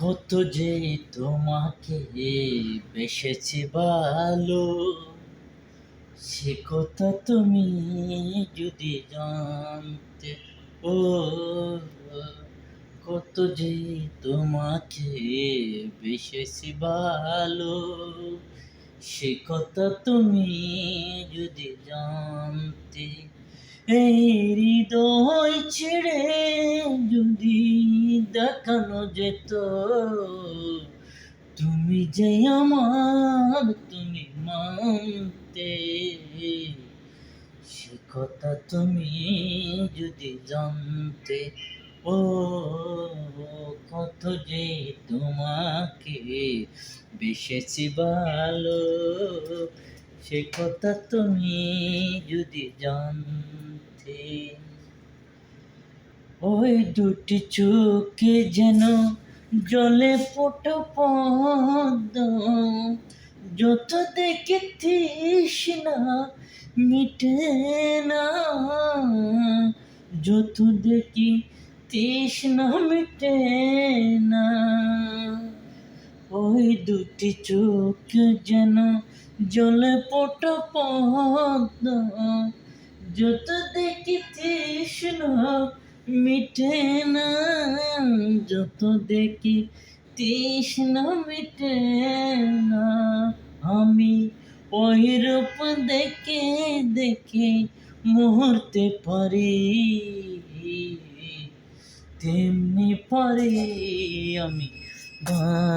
কত যে তোমাকে বেসেছি ভালো, সে কথা তুমি যদি জানতে। ও কত যে তোমাকে বেসেছি ভালো, সে কথা তুমি যদি জানতে। এই হৃদয় ছেড়ে যদি দেখানো যেত, তুমি যে আমার তুমি মানতে। সে কথা তুমি যদি জানতে। ও কত যে তোমাকে বেসেছি ভালো, সে কথা তুমি যদি জানতে। ওই দুটি চোখে যেন জলে ফোটা পদ্ম, যত দেখে তৃষ্ণা মিটে না, যত দেখি তৃষ্ণা মিটে না। ওই দুটি চোখ যেন জলে ফোটা পদ্ম, যত দেখি তৃষ্ণা মিটে না, যত দেখি তৃষ্ণা মিটে না। আমি ওই রূপ দেখে দেখে মরতে পারি, তেমনি পারি আমি